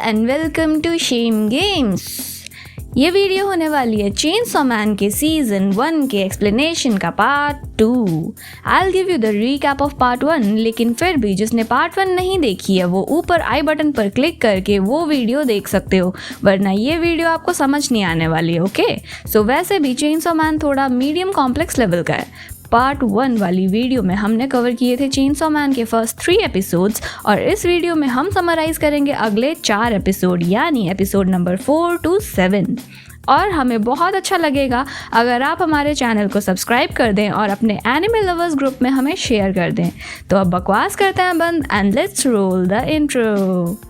And welcome to shame games. ये video होने वाली है चेनसॉ मैन के सीजन 1 के एक्सप्लेनेशन का part 2। I will give you the recap of part 1, लेकिन फिर भी जिसने पार्ट 1 नहीं देखी है वो ऊपर आई बटन पर क्लिक करके वो वीडियो देख सकते हो, वरना ये वीडियो आपको समझ नहीं आने वाली है। ओके सो वैसे भी चेनसॉ मैन थोड़ा मीडियम कॉम्प्लेक्स लेवल का है। पार्ट 1 वाली वीडियो में हमने कवर किए थे चेनसॉ मैन के फर्स्ट 3 एपिसोड्स, और इस वीडियो में हम समराइज करेंगे अगले 4 एपिसोड, यानी एपिसोड नंबर 4 to 7। और हमें बहुत अच्छा लगेगा अगर आप हमारे चैनल को सब्सक्राइब कर दें और अपने एनिमे लवर्स ग्रुप में हमें शेयर कर दें। तो अब बकवास करते हैं बंद and let's roll the intro.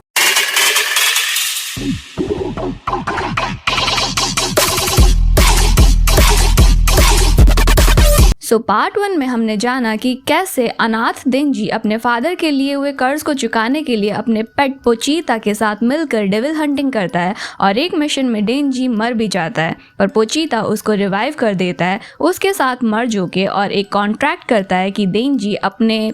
So part 1 में हमने जाना कि कैसे अनाथ डेंजी अपने फादर के लिए हुए कर्ज को चुकाने के लिए अपने पेट पोचीता के साथ मिलकर डेविल हंटिंग करता है, और एक मिशन में डेंजी मर भी जाता है पर पोचीता उसको रिवाइव कर देता है उसके साथ मर्ज होके, और एक कॉन्ट्रैक्ट करता है कि डेंजी अपने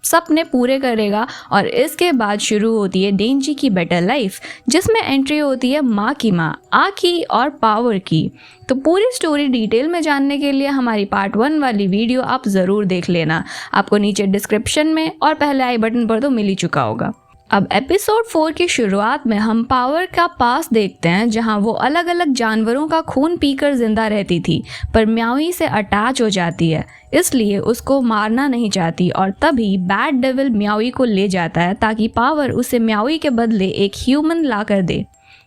सपने पूरे करेगा। और इसके बाद शुरू होती है डेंजी की बेटर लाइफ, जिसमें एंट्री होती है माकिमा, आकी और पावर की। तो पूरी स्टोरी डिटेल में जानने के लिए हमारी पार्ट 1 वाली वीडियो आप ज़रूर देख लेना, आपको नीचे डिस्क्रिप्शन में और पहले आई बटन पर तो मिल ही चुका होगा। अब एपिसोड 4 की शुरुआत में हम पावर का पास देखते हैं, जहां वो अलग अलग जानवरों का खून पीकर जिंदा रहती थी पर म्यावी से अटैच हो जाती है, इसलिए उसको मारना नहीं चाहती, और तभी बैड डेविल म्यावी को ले जाता है ताकि पावर उसे म्यावी के बदले एक ह्यूमन ला कर दे।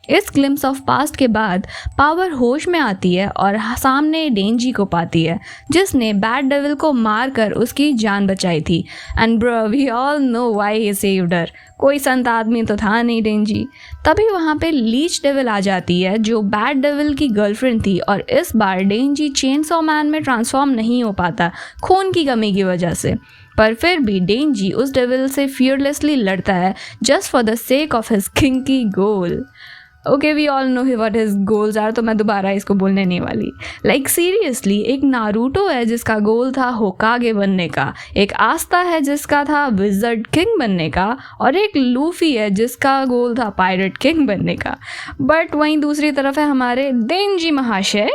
इस ग्लिम्स ऑफ पास्ट के बाद पावर होश में आती है और सामने डेंजी को पाती है, जिसने बैड डेविल को मारकर उसकी जान बचाई थी। And bro we all know why he saved her, कोई संत आदमी तो था नहीं डेंजी। तभी वहाँ पे लीच डेविल आ जाती है जो बैड डेविल की गर्लफ्रेंड थी, और इस बार डेंजी चेनसॉ मैन में ट्रांसफॉर्म नहीं हो पाता खून की कमी की वजह से, पर फिर भी डेंजी उस डेविल से फियरलेसली लड़ता है just for the sake of his kinky goal. Okay we all know what his goals are, तो मैं दोबारा इसको बोलने नहीं वाली। लाइक सीरियसली, एक नारुतो है जिसका गोल था होकागे बनने का, एक आस्ता है जिसका था विज़र्ड किंग बनने का, और एक लूफी है जिसका गोल था पायरेट किंग बनने का। बट वहीं दूसरी तरफ है हमारे डेंजी महाशय,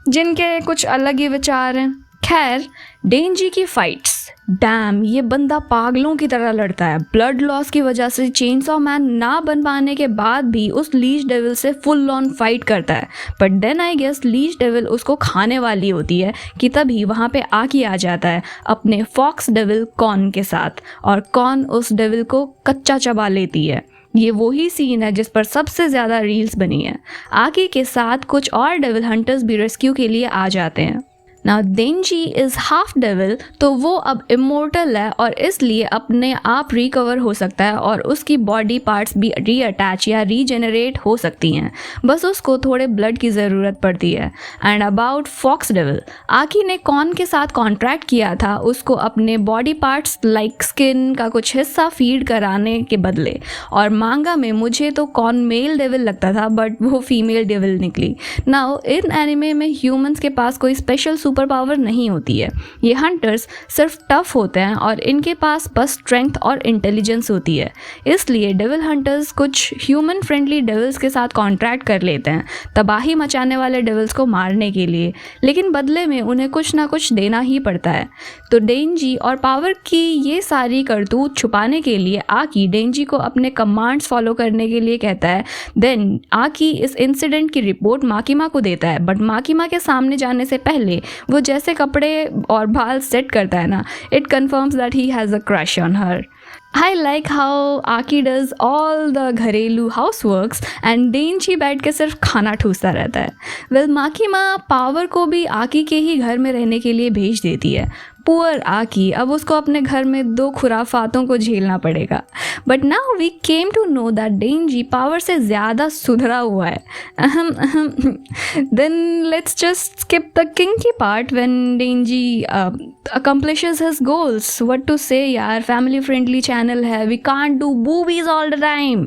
जिनके कुछ अलग ही विचार हैं। खैर, डेंजी की फाइट्स, डैम ये बंदा पागलों की तरह लड़ता है। ब्लड लॉस की वजह से चेनसॉ मैन ना बन पाने के बाद भी उस लीच डेविल से फुल ऑन फाइट करता है, but then I guess leech devil उसको खाने वाली होती है कि तभी वहाँ पे आकी आ जाता है अपने फॉक्स डेविल कॉर्न के साथ, और कॉर्न उस डेविल को कच्चा चबा लेती है। ये वही सीन है जिस पर सबसे ज़्यादा रील्स बनी है। आकी के साथ कुछ और डेविल हंटर्स भी रेस्क्यू के लिए आ जाते हैं। नाउ डेंजी इज़ हाफ डेविल, तो वो अब इमोर्टल है और इसलिए अपने आप रिकवर हो सकता है और उसकी बॉडी पार्ट्स भी रीअटैच या रीजेनरेट हो सकती हैं, बस उसको थोड़े ब्लड की ज़रूरत पड़ती है। एंड अबाउट फॉक्स डेविल, आकी ने कॉर्न के साथ कॉन्ट्रैक्ट किया था उसको अपने बॉडी पार्ट्स लाइक स्किन का कुछ हिस्सा फीड कराने के बदले, और मांगा में मुझे तो कॉर्न मेल डेविल लगता था बट वो फीमेल डेविल निकली। नाउ इन एनिमे में ह्यूमंस के पास कोई स्पेशल सुपर पावर नहीं होती है, ये हंटर्स सिर्फ टफ होते हैं और इनके पास बस स्ट्रेंथ और इंटेलिजेंस होती है, इसलिए डेविल हंटर्स कुछ ह्यूमन फ्रेंडली डेविल्स के साथ कॉन्ट्रैक्ट कर लेते हैं तबाही मचाने वाले डेविल्स को मारने के लिए, लेकिन बदले में उन्हें कुछ ना कुछ देना ही पड़ता है। तो डेंजी और पावर की ये सारी करतूत छुपाने के लिए आकी डेंजी को अपने कमांड्स फॉलो करने के लिए कहता है। देन आकी इस इंसिडेंट की रिपोर्ट माकिमा को देता है, बट माकिमा के सामने जाने से पहले वो जैसे कपड़े और बाल सेट करता है ना, it confirms that he has a crush on her. I like how Aki does all the घरेलू हाउस वर्क्स एंड डेंजी बैठ के सिर्फ खाना ठूसता रहता है। वेल माकिमा पावर को भी आकी के ही घर में रहने के लिए भेज देती है। पुअर आकी, अब उसको अपने घर में 2 खुराफातों को झेलना पड़ेगा। But now we came to know that Denji Power से ज़्यादा सुधरा हुआ है। Then let's just skip the kinky part when Denji accomplishes his goals. What to say यार, फैमिली फ्रेंडली चैनल है, we can't do boobies all the time.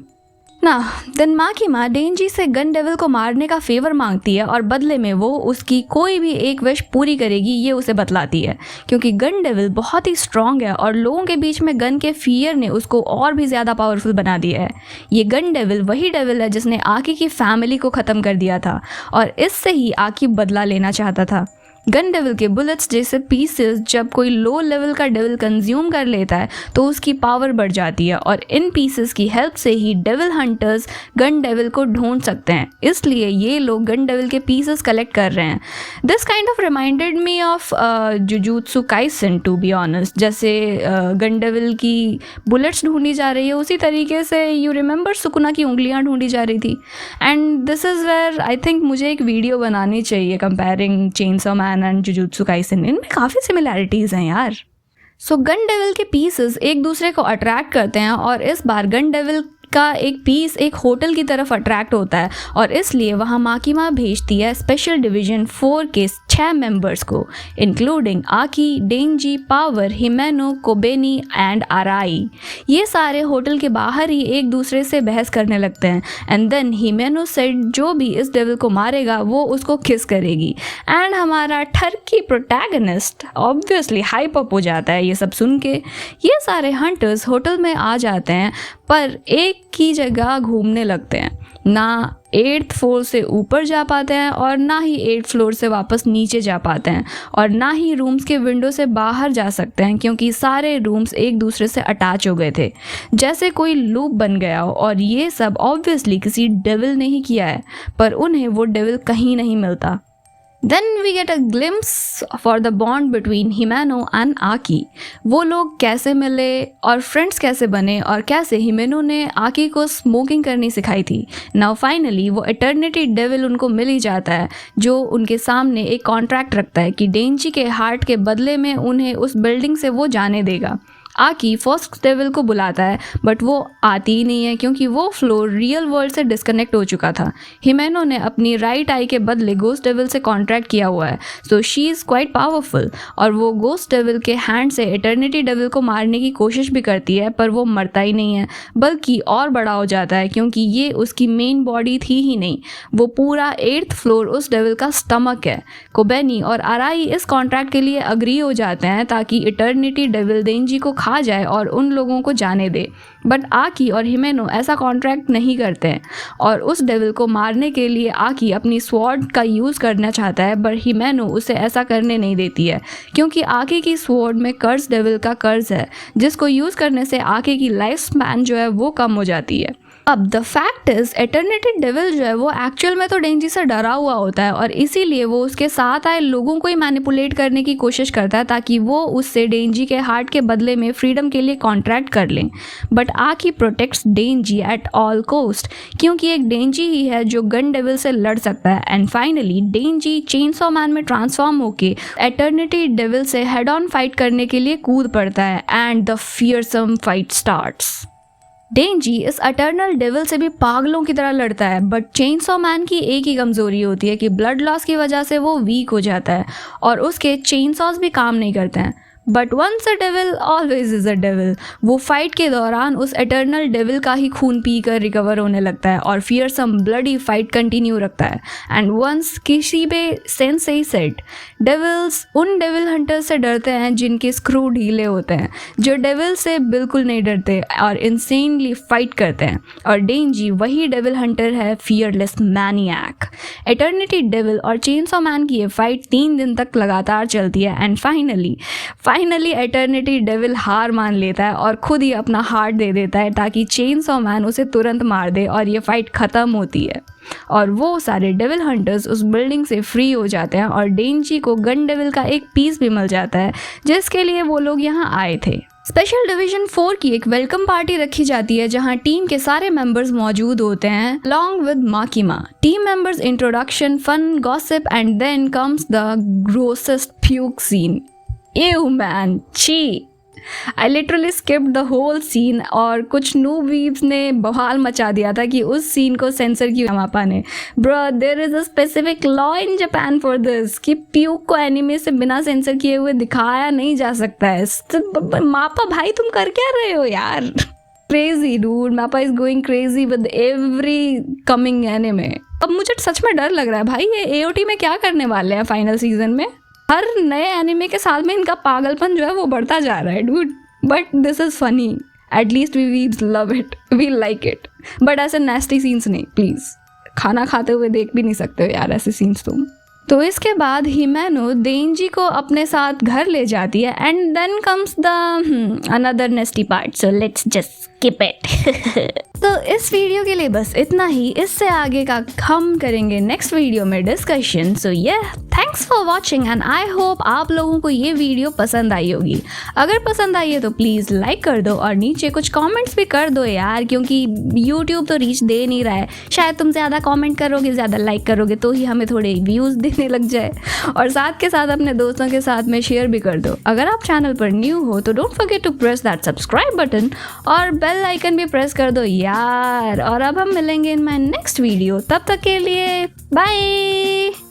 ना then Makima Denji से gun devil को मारने का फेवर मांगती है और बदले में वो उसकी कोई भी एक विश पूरी करेगी ये उसे बतलाती है, क्योंकि गन डेविल बहुत ही स्ट्रांग है और लोगों के बीच में गन के फियर ने उसको और भी ज़्यादा पावरफुल बना दिया है। ये गन डेविल वही डेविल है जिसने आकी की फैमिली को ख़त्म कर दिया था और इससे ही आकी बदला लेना चाहता था। गन डेविल के बुलेट्स जैसे पीसेस जब कोई लो लेवल का डेविल कंज्यूम कर लेता है तो उसकी पावर बढ़ जाती है और इन पीसेस की हेल्प से ही डेविल हंटर्स गन डेविल को ढूंढ सकते हैं, इसलिए ये लोग गन डेविल के पीसेस कलेक्ट कर रहे हैं। This kind of reminded me of Jujutsu Kaisen to be honest. जैसे गन डेविल की बुलेट्स ढूंढी जा रही है उसी तरीके से यू रिमेंबर सुकुना की उंगलियां ढूंढी जा रही थी। And this is where I think मुझे एक वीडियो बनानी चाहिए comparing Chainsaw Man and Jujutsu Kaisen. इनमें काफ़ी सिमिलैरिटीज़ हैं यार। सो गन डेविल के पीसेस एक दूसरे को अट्रैक्ट करते हैं और इस बार गन डेविल का एक पीस एक होटल की तरफ अट्रैक्ट होता है और इसलिए वहाँ माकिमा भेजती है स्पेशल डिवीजन 4 के 6 मेंबर्स को, इंक्लूडिंग आकी, डेंजी, पावर, हिमेनो, कोबेनी एंड आराई। ये सारे होटल के बाहर ही एक दूसरे से बहस करने लगते हैं एंड देन हिमेनो सेड जो भी इस डेविल को मारेगा वो उसको किस करेगी एंड हमारा ठरकी प्रोटैगनिस्ट ऑब्वियसली हाइप अप हो जाता है ये सब सुन के। ये सारे हंटर्स होटल में आ जाते हैं पर एक की जगह घूमने लगते हैं, ना 8th फ्लोर से ऊपर जा पाते हैं और ना ही 8th फ्लोर से वापस नीचे जा पाते हैं और ना ही रूम्स के विंडो से बाहर जा सकते हैं क्योंकि सारे रूम्स एक दूसरे से अटैच हो गए थे, जैसे कोई लूप बन गया हो। और ये सब ऑब्वियसली किसी डेविल ने ही किया है पर उन्हें वो डेविल कहीं नहीं मिलता। Then we get a glimpse for the bond between हिमेनो and आकी। वो लोग कैसे मिले और फ्रेंड्स कैसे बने और कैसे हिमेनो ने आकी को स्मोकिंग करनी सिखाई थी। नाउ फाइनली वो एटर्निटी डेविल उनको मिल ही जाता है जो उनके सामने एक कॉन्ट्रैक्ट रखता है कि डेंजी के हार्ट के बदले में उन्हें उस बिल्डिंग से वो जाने देगा। आकी फर्स्ट डेविल को बुलाता है बट वो आती ही नहीं है क्योंकि वो फ्लोर रियल वर्ल्ड से डिस्कनेक्ट हो चुका था। हिमेनो ने अपनी राइट आई के बदले गोस्ट डेविल से कॉन्ट्रैक्ट किया हुआ है, so she is quite powerful और वो गोस्ट डेविल के हैंड से एटर्निटी डेविल को मारने की कोशिश भी करती है पर वो मरता ही नहीं है बल्कि और बड़ा हो जाता है क्योंकि ये उसकी मेन बॉडी थी ही नहीं, वो पूरा 8th फ्लोर उस डेविल का स्टमक है। कोबेनी और आराई इस कॉन्ट्रैक्ट के लिए अग्री हो जाते हैं ताकि इटर्निटी डेविल डेंजी को खा जाए और उन लोगों को जाने दे, बट आकी और हिमेनो ऐसा कॉन्ट्रैक्ट नहीं करते हैं और उस डेविल को मारने के लिए आकी अपनी स्वॉर्ड का यूज़ करना चाहता है पर हिमेनो उसे ऐसा करने नहीं देती है क्योंकि आकी की स्वॉर्ड में कर्स डेविल का कर्ज है जिसको यूज़ करने से आकी की लाइफ स्पैन जो है वो कम हो जाती है। अब the fact is eternity devil जो है वो एक्चुअल में तो डेंजी से डरा हुआ होता है और इसीलिए वो उसके साथ आए लोगों को ही मैनिपुलेट करने की कोशिश करता है ताकि वो उससे डेंजी के हार्ट के बदले में फ्रीडम के लिए कॉन्ट्रैक्ट कर लें। But Aki protects Denji at all cost क्योंकि एक डेंजी ही है जो गन डेविल से लड़ सकता है। And finally Denji chainsaw man में ट्रांसफॉर्म होके एटर्निटी डेविल से हेड ऑन फाइट करने के लिए कूद पड़ता है and the fearsome fight starts. Denji इस अटर्नल डेविल से भी पागलों की तरह लड़ता है बट चेनसॉ मैन की एक ही कमज़ोरी होती है कि ब्लड लॉस की वजह से वो वीक हो जाता है और उसके चेनसॉस भी काम नहीं करते हैं। But once a devil always is a devil. वो फाइट के दौरान उस एटर्नल डेविल का ही खून पी कर रिकवर होने लगता है और फियरसम ब्लडी फाइट कंटिन्यू रखता है। And once Kishibe sensei said devils उन डेविल हंटर से डरते हैं जिनके स्क्रू ढीले होते हैं, जो डेविल से बिल्कुल नहीं डरते और इंसेनली फाइट करते हैं। और डेंजी वही डेविल हंटर है, फियरलेस मैनियक। एटर्निटी डेविल और चेनसॉ मैन की ये फाइट 3 दिन तक लगातार चलती है एंड फाइनली एटर्निटी डेविल हार मान लेता है और खुद ही अपना हार्ट दे देता है ताकि चेनसॉ मैन उसे तुरंत मार दे और ये फाइट ख़त्म होती है और वो सारे डेविल हंटर्स उस बिल्डिंग से फ्री हो जाते हैं और डेंजी को गन डेविल का एक पीस भी मिल जाता है जिसके लिए वो लोग यहाँ आए थे। स्पेशल डिवीजन 4 की एक वेलकम पार्टी रखी जाती है जहां टीम के सारे मेंबर्स मौजूद होते हैं along with Makima. Team members introduction, fun, gossip and then comes the grossest puke scene. Ew man, छी। I literally skipped the whole scene और कुछ नूबीब्स ने बवाल मचा दिया था कि उस सीन को सेंसर किया मापा ने। Bro, there is a specific law in Japan for this कि प्यूक को एनिमे से बिना सेंसर किए हुए दिखाया नहीं जा सकता है। मापा भाई तुम कर क्या रहे हो यार। crazy dude, Mappa is going crazy with every coming anime. अब मुझे सच में डर लग रहा है भाई, ये AOT में क्या करने वाले हैं फाइनल सीजन में। हर नए एनिमे के साथ में इनका पागलपन जो है वो बढ़ता जा रहा है dude. But this is funny, at least we love it, we like it. But ऐसे नेस्टी सीन्स नहीं, प्लीज। खाना खाते हुए देख भी नहीं सकते हो यार ऐसे सीन्स तुम। तो इसके बाद हिमेनो देंजी को अपने साथ घर ले जाती है and then comes the another nasty part, so let's just skip it. तो इस वीडियो के लिए बस इतना ही। इससे आगे का हम करेंगे नेक्स्ट वीडियो में डिस्कशन। सो ये thanks for watching and I hope आप लोगों को ये वीडियो पसंद आई होगी। अगर पसंद आई है तो प्लीज़ लाइक कर दो और नीचे कुछ कमेंट्स भी कर दो यार, क्योंकि यूट्यूब तो रीच दे नहीं रहा है। शायद तुम ज़्यादा कमेंट करोगे, ज़्यादा लाइक करोगे तो ही हमें थोड़े व्यूज़ देने लग जाए। और साथ के साथ अपने दोस्तों के साथ में शेयर भी कर दो। अगर आप चैनल पर न्यू हो तो don't forget to press that subscribe button और बेल आइकन भी प्रेस कर दो यार। और अब हम मिलेंगे इन माय नेक्स्ट वीडियो, तब तक के लिए बाय।